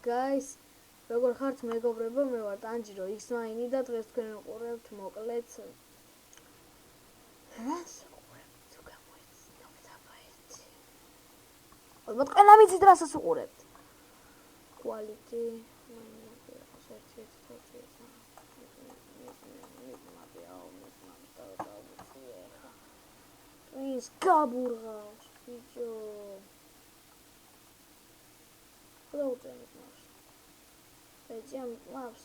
guys, როგორ ხართ მეგობრებო, მე ვარ ტანჯირო X9 და დღეს თქვენ ვიყურებთ მოკლედ რას ვიყურებთ თუ გამოიცნოთ აბა ერთი. ალბათ ყველა ვიცით რასაც ვიყურებთ. Quality ის გაბურღავს ბიჭო. Loading maps. Beidzam maps.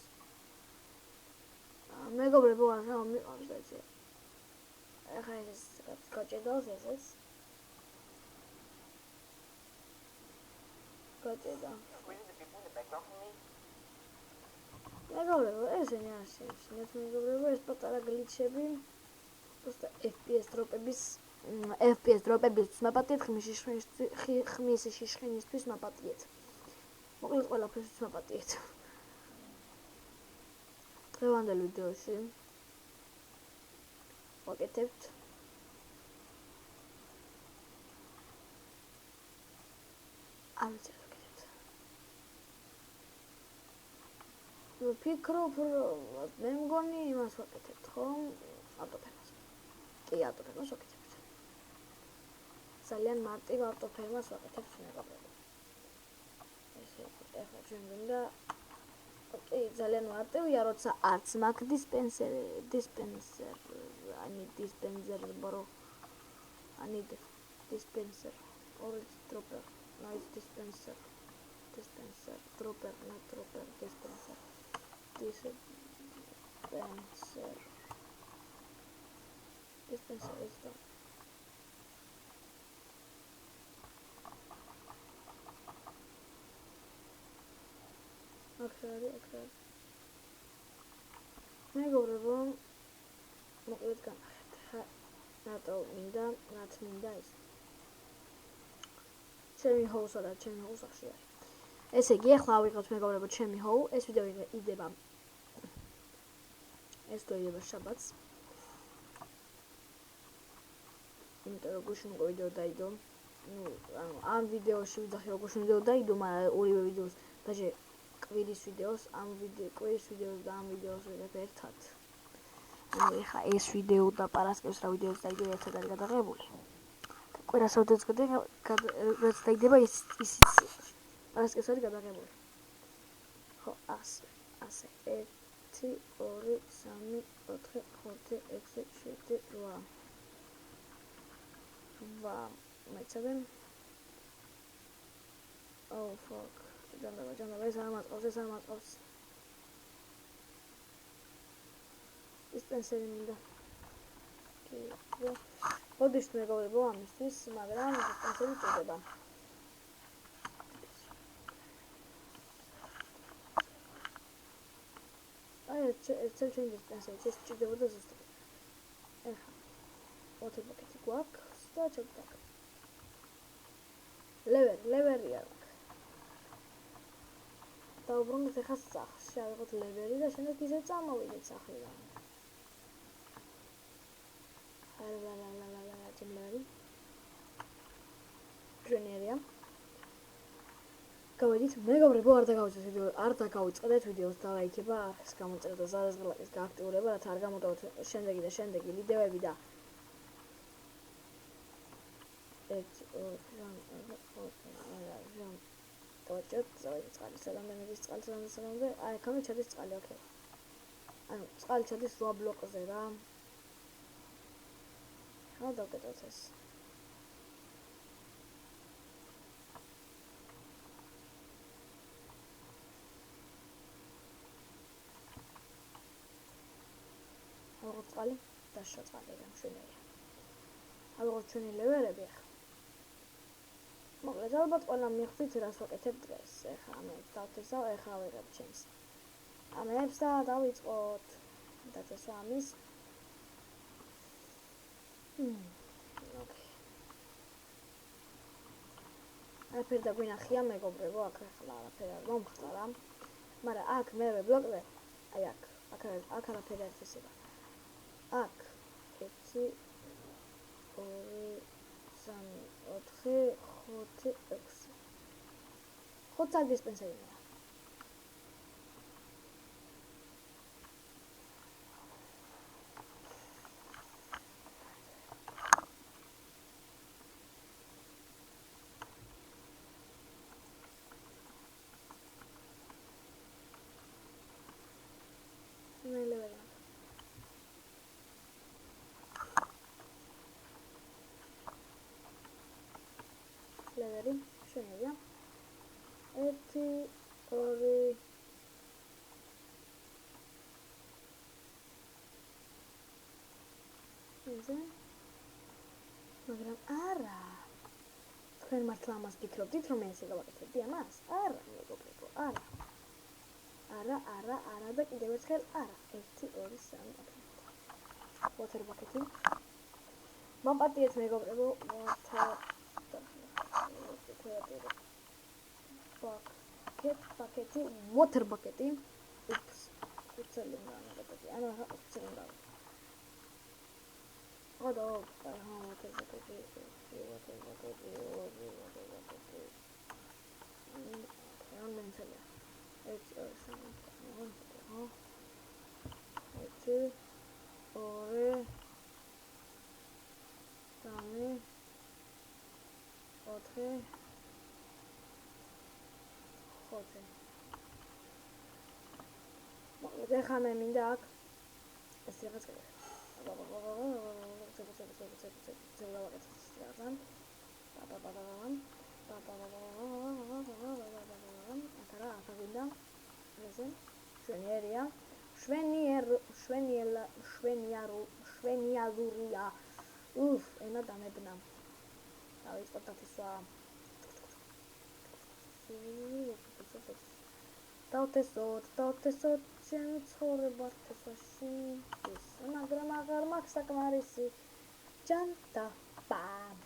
მეგობრებო, რა მიყავს დაიწყე. ახლა ეს გაჭედავს ესეც. გაჭედა. მეგობრებო, ესენი არსებს. მეგობრებო, ეს პატარა გლიჩები. просто FPS დროპების მაპატიეთ, ხმის შიშხინისთვის მაპატიეთ. მოკლედ ყველაფერს მაპატიეთ. დღევანდელ ვიდეოში ვაკეთებთ ვფიქრობ, მე მგონი იმას ვაკეთებთ, ხომ? ავტოფერმას. კი, ავტოფერმას ვაკეთებთ. ძალიან მარტივ ავტოფერმას ვაკეთებთ მეგობრებო. ესე ახლა ჩვენ გვინდა ძალიან მარტივია, როცა არც მაქვს dispenser, I need dispenser, or dropper, nice dispenser, dropper, not dropper, dispenser is done. Okay. მეგობრებო, მოკლედ განახეთ. რატო მინდა, რაც მინდა ის. ჩემი ჰოუსა და ჩემი ჰოუს ახში არის. ესე იგი, ახლა ავიღოთ მეგობრებო ჩემი ჰოუ, ეს ვიდეო იდება. ეს დაიდება შაბათს. იმიტომ რომ გუშინ უკვე ვიდეო დაიდო. ამ ვიდეოში ვიძახი რომ გუშინ ვიდეო დაიდო, მაგრამ ორივე ვიდეოს დაჟე კვირის ვიდეოს, კვირის ვიდეოს და ამ ვიდეოს ვიღებ ერთად. ეხლა ეს ვიდეო და პარასკევს რა ვიდეოს დაიდო ერთად არის გადაღებული. კვირას როდესაც დაიდება ის პარასკევს არის გადაღებული. ხო, ასე. 1 2 3 4 5 6 7 8. მეცადე. Oh fuck. ჯანდა ეს არ მაწყობს. Dispenseri მინდა. კი. მოდის მეგობრებო ამისთვის, მაგრამ dispenseri წდება. ეს ჩვენ dispenseri ეს ჭირდებოდა ზუსტად. ეხლა ოთე პაკეტი გვაქვს და ჩაგდაგ. ლევერი აქვს. დაუბრუნდეთ ახლა სახლს, შევიღოთ ლევერი და შემდეგ ისე წამოვიდეთ სახლიდან. ჯემლარი. ტრენერია. გავედით მეგობრებო, არ დაგავიწყდეთ ვიდეოს და ლაიქება, ახს გამოწერეთ და ზარაზღლაკის გააქტიურება, რათა არ გამოდავთ შემდეგი ვიდეოები და 1 2 3 დავაჭერთ წყალის სანამდე, აი აქამდე ჩადის წყალი, ოკეი. ანუ წყალი ჩადის 8 ბლოკზე რა. ხა დავკეთოთ ეს. აღარ წყალი დაშა წყალი რა მშვენიერია. აღარ ჩვენი ლევერები ახლა. მოკლედ ალბათ ყველა მიხდით რას ვაკეთებ დღეს. ეხლა ამებს დავთესავ, ეხლა ვიღებ ჩემს. ამებს და დავიწყოთ. დაწესვა ამის. ოკეი. არაფერი დაგვინახია მეგობრებო, აქ ახლა არაფერი არ მომხდარა. მაგრამ აქ მერვე ბლოკზე, აი აქ არაფერი არ წესება. აქ 1 2 3 4 5 6 ხოცა დისპენსერია. ერთი, ორი ისე მაგრამ არა თქვენ მართლა ამას გიქრობდით რომ მე ესე გავაკეთებდი ამას? არა მეგობრებო, არა და კიდევ ერთხელ არა 1 2 3 4 water bucket მომპატიეთ მეგობრებო water bucket ups უცელინდა ნაკეთები ანუ უცელინდა ოდო water bucket on mențelea έτσι έτσι ωραία Dame, otre, xote. Ეხლა მე მინდა აქ ეს რაღაც კეთე. შვენიაზურია. Uf, ენა დამებნა. დავიწყოთ ათესვა. დავთესოთ, ჩემი ცხოვრება ათესვაში. ის, მაგრამ აღარ მაქვს საკმარისი ჯანტა. პამ.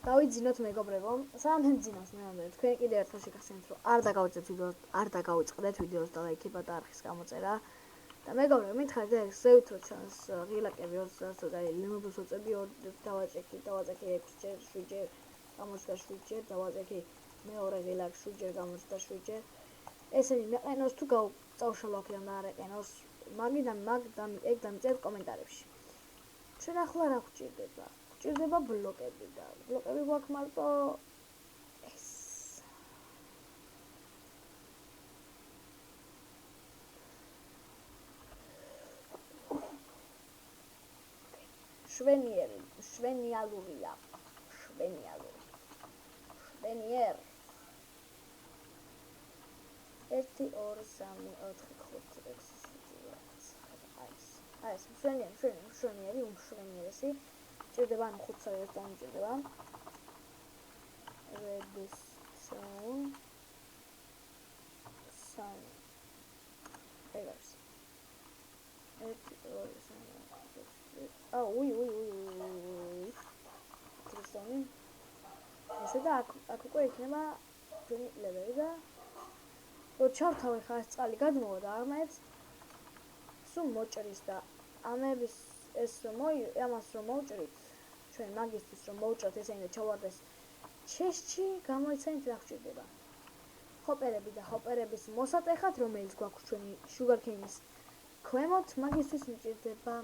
დავიძინოთ მეგობრებო, სანამ ძინავს მე თქვენ კიდევ ერთხელ შეგახსენებთ რომ არ დაგავიწყდეთ ვიდეოს და ლაიქება და არხის გამოწერა და მეგობრებო მითხარით ეს ზევით რომ ჩანს ღილაკები 20 და ლიმონს უწევდი დავაჭექი 6-ჯერ 7-ჯერ გამოჩნდა 7-ჯერ დავაჭექი მეორე ღილაკ 7-ჯერ გამოჩნდა 7-ჯერ ესენი მეყენოს თუ წავშალო აქედან და არ ეყენოს მაგიდან ეგ დამიწერთ კომენტარებში ჩვენ ახლა რა გვჭირდება ჭირდება ბლოკები და ბლოკები გვაქვს მარტო ეს შვენიალურია შვენიერ 1 2 3 4 5 6 შვენიერი უმშვენიერესი ჭირდება ანუ 5 სავიას დამჭირდება redstone sun ეგარს უი redstone ესე და აქ უკვე იქნება ჩვენი ლეველი და რო ჩავთავე ხა ეს წყალი გადმოვა და ამებს სულ მოჭრის და ამების ეს ამას რომ მოვჭრით ჩვენ მაგისტრის რომ მოვჭრათ ესენი და ჩავარდეს ჩესში გამოიცანით რა გვჭირდება ჰოპერები და ჰოპერების მოსატეხად რომელიც გვაქვს ჩვენი შუგარქეინის ქვემოთ მაგისტრის მჭირდება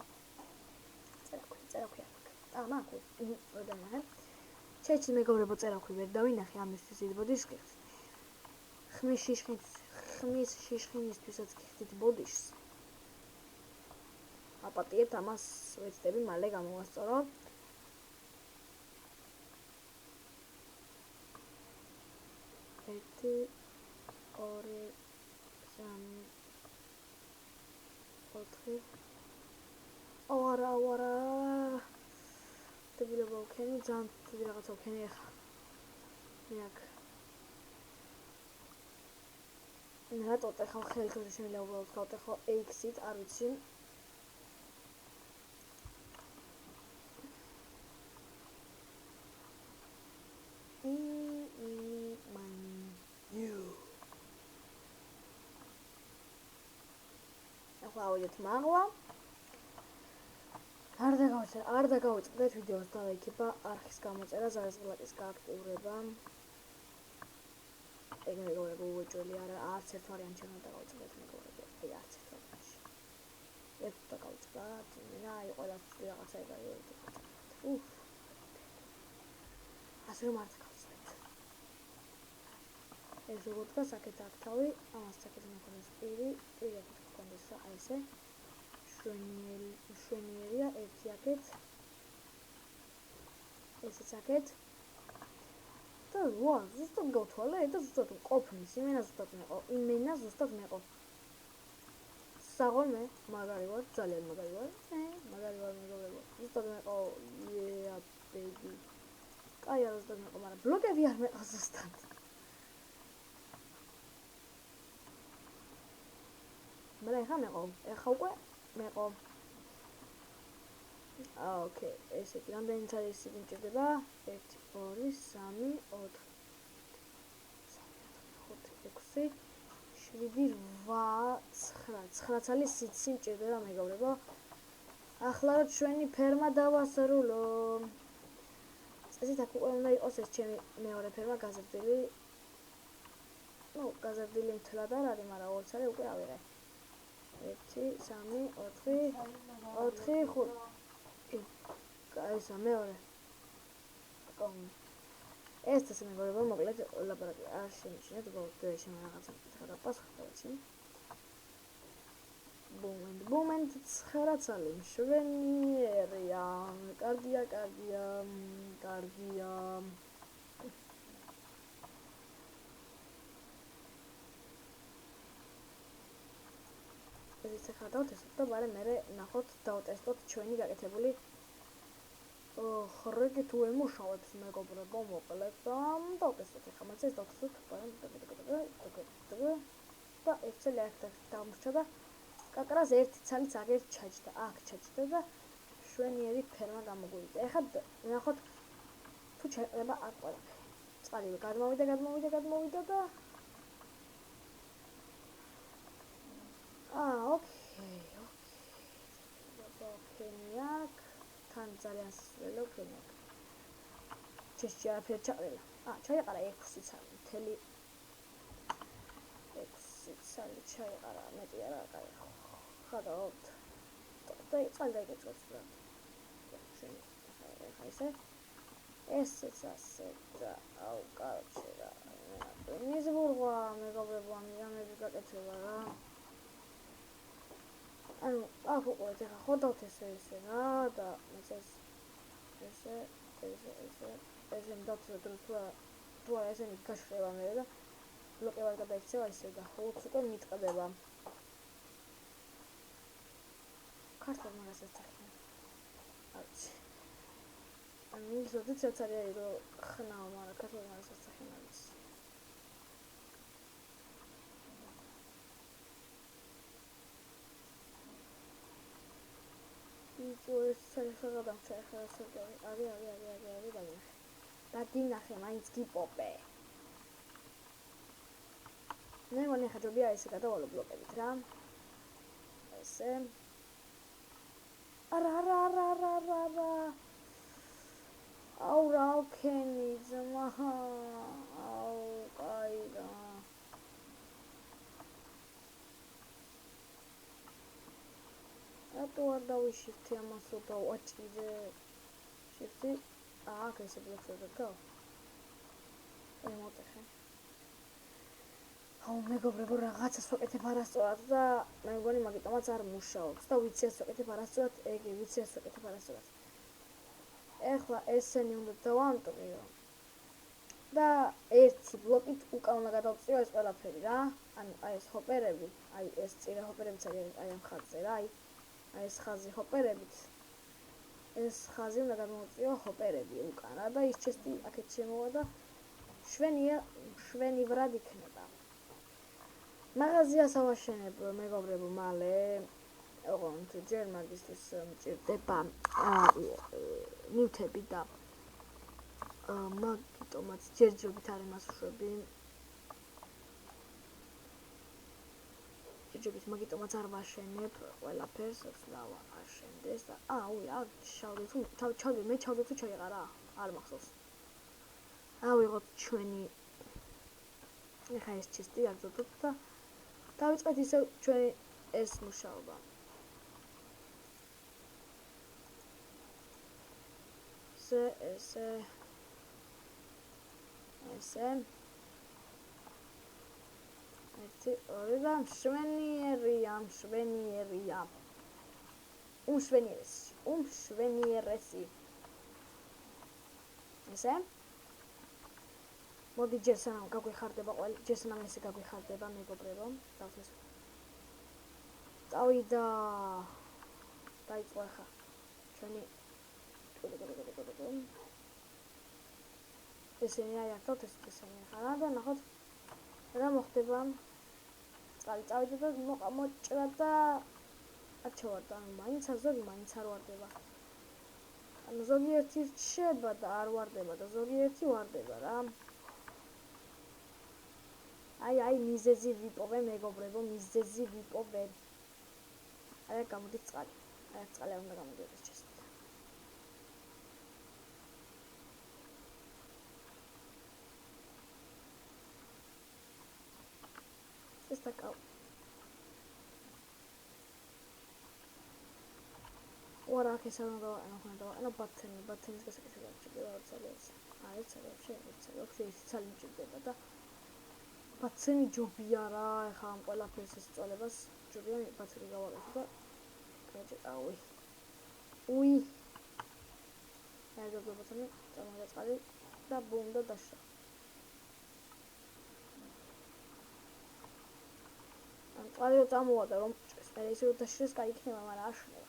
წერაქვი მაგ როდანაა ჩესში მეგობრებო წერაქვი ვერ დავინახე ამისთვის იდბოდის გიხდით ხმის შიშხინისთვისაც გიხდით ბოდიშს აპატიეთ ამას ვეცდები მალე გამოვასწორო. 1 2 3 4 არა დებილება ვქენი ძალიან დიდი რაღაცა ვქენი ახლა მეაქ რატო ტეხავ ხელს შემიძლია უბრალოდ გავტეხო X-ით არ ვიცი ავიდეთ მაღლა არ დაგავიწყდეთ ვიდეოს და ლაიქება არხის გამოწერა ზარისღილაკის გააქტიურება ეგ მეგობრებო უეჭველი არა არც ერთ ვარიანტში არ დაგავიწყდეთ მეგობრებო აი არც ერთ ვარიანტში ეგ დაგავიწყდათ რა აი ყველა რაღაცა ეგარი ასე რომ არ დაგავიწყდეთ ეს როგორ დგას აქეთ აქ თავი ამას აქეთ მქონდეს პირი აქეთ მქონდეს აი ესე შვენიერია 1 აქ აქეთ. ესეც აქეთ. და ვა, ზუსტად გავთვალე და ზუსტად ყოფნის, იმენა ზუსტად მეყო. საღოლ მე მაგარი ვარ, ძალიან მაგარი ვარ. მაგარი ვარ მეგობრებო. ზუსტად მეყო, ბეიბი. კაი არ ზუსტად მეყო, მაგრამ ბლოკები არ მეყო ზუსტად. მაგრამ ეხა მეყო, ეხა უკვე მეყო. ოკეი, ესეთი რამდენი არის ისინი მჭირდება? 1 2 3 4 6 7 8 9 ცალი სიცი მჭირდება მეგობრებო. ახლა რა ჩვენი ფერმა დავასრულო. წესით აქ უკვე უნდა იყოს ეს ჩემი მეორე ფერმა გაზრდილი. ნუ გაზრდილი მთლად არ არის, მაგრამ 2 ცალი უკვე ავიღე. 1 3 4 5 ესა მეორე. ეს ეს მეგობრებო, მოკლედ ლაპარაკი არ შემიჩნიათ, გოგოებს შემო რაღაცა მითხრა და პასუხი. ბუმენდ 9 ცალი მშვენიერია. კარგია. ეს ახლა დავთესოთ და მერე ნახოთ დავტესტოთ ჩვენი გაკეთებული ხრეგი თუ ემუშავებს მეგობრებო, მოკლედ დავტესტოთ ახლა მას ეს დავთესოთ, და ერთ წელი აქ დამრჩა და კაკრას ერთი ცალიც აგერ ჩაჯდა, აქ ჩაჯდა და შვენიერი ფერმა გამოგვივიდა. ახლა ნახოთ თუ ჩაიყრება აქ ყველაფერი. წყალი გადმოვიდა და ოკეი. თან ძალიან სისულელო ქენაკ. ჩეშჩი არაფერი ჩაყრილა. ჩაიყარა 6 ცალი, მთელი 6 ცალი ჩაიყარა, მეტი არა, კაი. ხადავთ. და წყალი დაიგეწოს რა. ახლა ესე. ესეც ასე და კარჩე რა. მიზბურღვა მეგობრებო, ამჟამად გაკეთება რა. ანუ აქ უკვე ეხა ხო დავთესე ესე რა და ესე დავთესე თუ არა ესენი გაშრება მე და ბლოკებად გადაიქცევა ისე და ხუთს უკვე მიტყდება. ქართულ მაგას ეცახიან. არჩი. ანუ ისოდაც არის რომ ხნაო, მაგრამ ქართულ მაგას ეცახიან არის. ის შეიძლება დამჩაიხა სერგეი. არის. დაგინახე, მაინც გიპოპე. მე მგონი ხა ჯობია ესე გადავალო ბლოკებით რა. ესე. არა. აუ რა ვქენი ძმა. აუ კაი რა. რატო არ დავიშიფტე ამასო დავაჭირე? შიფტი. აქ ესე ბლოკები გავა. მოტეხე. აუ მეგობრებო, რაღაცას ვაკეთებ არასწორად და მე მგონი მაგიტომაც არ მუშაობს და ვიცი ეს ვაკეთებ არასწორად, ვიცი ეს ვაკეთებ არასწორად. ეხლა ესენი უნდა დავამტყიო. და ერთი ბლოკით უკან უნდა გადავწიო ეს ყველაფერი რა. ანუ აი ეს ჰოპერები, აი ეს წირე ჰოპერებიც არის აი ამ ხაზზე რა, აი ეს ხაზი ჰოპერებით. ეს ხაზი უნდა გადმოვწიო ჰოპერები უკან რა და ის ჩესტი აქეთ შემოვა და შვენივრად იქნება. მაღაზიას ავაშენებ მეგობრებო მალე. ოღონდ ჯერ მაგისტრის მჭირდება ნივთები და მაგიტომაც ჯერჯერობით არ იმასუშვები. ჯერჯერობით მაგიტომაც არ ვაშენებ ყველაფერს, ვსვლა აშენდეს და აქ ჩავდე თუ ჩაიყარა, არ მახსოვს. ავიღოთ ჩვენი ეხა ეს ჩესტი აგზოდოთ და დავიწყეთ ისევ ჩვენი ეს მუშაობა. ესე 1 2 და მშვენიერია. უმშვენიერესი. ესე? მოდი ჯერ სანამ გაგვიხარდება ესე გაგვიხარდება მეგობრებო. დავთეს. წავიდა. დაიწყო ახლა. ჩვენი ესენი აი ახლა ესენი ახლა და ნახოთ რა მოხდება. წავიდა და მოჭრა და აჩვარდა. ანუ მაინც არ ვარდება. ანუ ზოგიერთი რჩება და არ ვარდება და ზოგიერთი ვარდება რა. აი მიზეზი ვიპოვე მეგობრებო, მიზეზი ვიპოვე. აი გამოდის წყალი. აი წყალი არ უნდა გამოდიოდეს ჩესით. ეს დაკავ. What I can say about and about buttons because it's a ბაცენი ჯობია რა, ეხლა ამ ყველაფერს სწავლებას ჯობია ბაცენი გავაკეთო და გაჭავი. უი. აი ბაცენი წამოწყალი და ბუმ და დაშა. ან წყალი წამოვადა რომ ეს ისე დაშრეს კაი იქნება, მაგრამ არ შრება.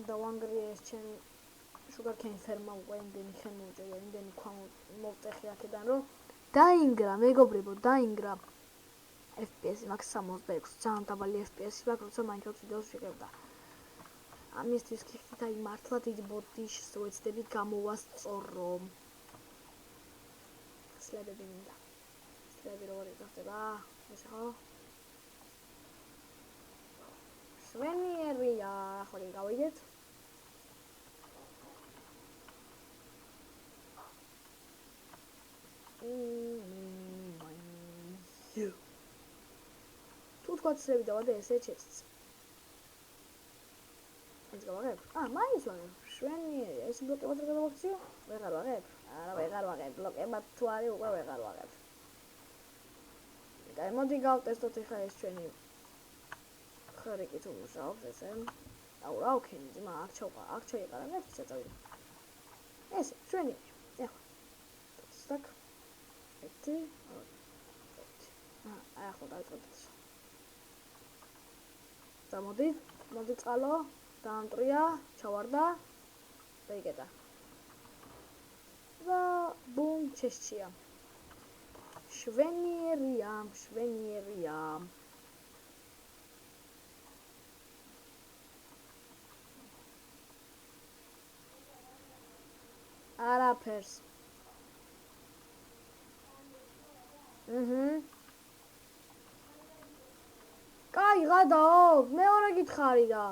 დავანგრიეს ჩემი sugarcane ferma უკვე იმდენი ხანი მოუჭერია, იმდენი ქვა მოვტეხი აქედან რომ დაინგრა მეგობრებო, დაინგრა FPS-ი მაქვს 66, ძალიან დაბალი FPS-ი მაქვს, როცა Minecraft ვიდეოს ვიღებდა. ამისთვის გიხდით აი მართლა დიდ ბოდიშს ვეცდები გამოვასწორო. სლებები მინდა. სლებები როგორ იქნება? ესე ხო? შვენიერია, ახლა გავიდეთ. თუ თქვა სლები დავადე ესე ჩესტს. ეს გავაღებ? მაინც ვაღებ. შვენიერია, ეს ბლოკებად რა გადავაქციო? ვეღარ ვაღებ. არა, ვეღარ ვაღებ. ბლოკებად თუ არის უკვე ვეღარ ვაღებ. და მოდი გავტესტოთ ახლა ეს ჩვენი ხარიკი თუ მუშაობს ესე. აუ რა ოქენი ძმა, აქ ჩაიყარა მე ფიცა წავიდა. ესე შვენიერია. ეხლა. სტაკ. ერთი. აი ახლა დავიწყოთ. და მოდი წყალო, დაამტრია, ჩავარდა და იკეტა. და ბუმ ჩესჩია. შვენიერია. არაფერს. კაი გადაო, მეორე გითხარი და.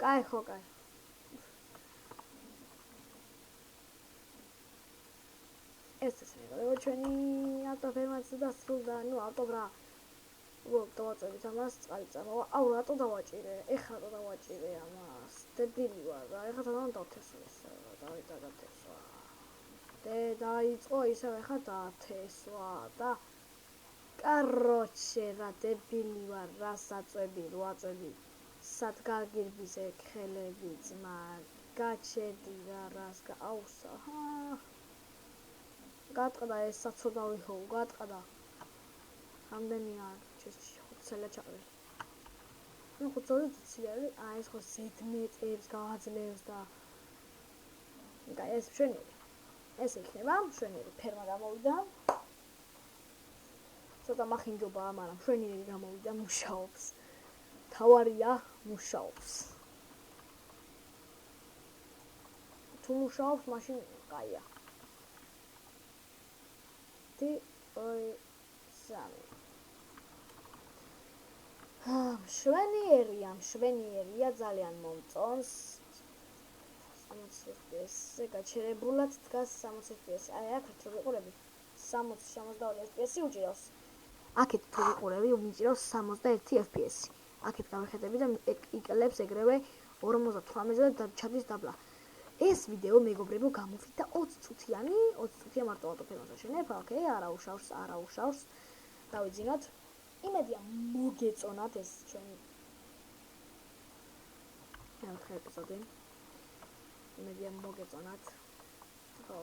კაი ხო, კაი. ეს მეგობრებო ჩვენი ავტოფერმაც დასრულდა, ნუ ავტობრა. დავაწევით ამას, წყალი წამოვა. აუ რატო დავაჭირე? ეხლა რატო დავაჭირე ამას? დებილი ვარ რა, ეხლა თან დავთესო ეს. დავიდა დათესვა. დაიწყო ისევ ეხლა დათესვა და კაროჩე რა დებილი ვარ რა საწვები, რვაწვები. სად გაგირბის ეგ ხელები ძმა, გაჩერდი რა რას აუსა. გატყდა ეს საცოდავი ხო, გატყდა. რამდენია ჩესში 5 წელი ჩაყრილი. ნუ 5 წელი ცივი, ეს ხო ზედმეტებს გააძლევს და და ეს შვენიერი. ეს იქნება შვენიერი ფერმა გამოვიდა. ცოტა მახინჯობაა, მაგრამ შვენიერი გამოვიდა, მუშაობს. თავარია, მუშაობს. თუ მუშაობს, მაშინ კაია. 1 2 3 შვენიერია ძალიან მომწონს. 60 FPS-ზე გაჩერებულად დგას 60 FPS. აი აქეთ რო ვიყურები 60-72 FPS-ი უჭირავს. აქეთ რო ვიყურები უჭირავს 61 FPS-ი. აქეთ გავიხედები და იკლებს ეგრევე 48-ზე და ჩადის დაბლა. ეს ვიდეო მეგობრებო გამოვიდა 20 წუთია მარტო ავტოფილმზე შენებ, ოკეი, არა უშავს. დავიძინოთ. იმედია მოგეწონათ ეს ჩვენი მეოთხე ეპიზოდი. იმედია მოგეწონათ. ხო.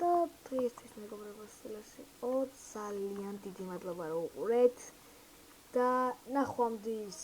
და დღეისთვის მეგობრებო ეს იყო ძალიან დიდი მადლობა რომ უყურეთ და ნახვამდის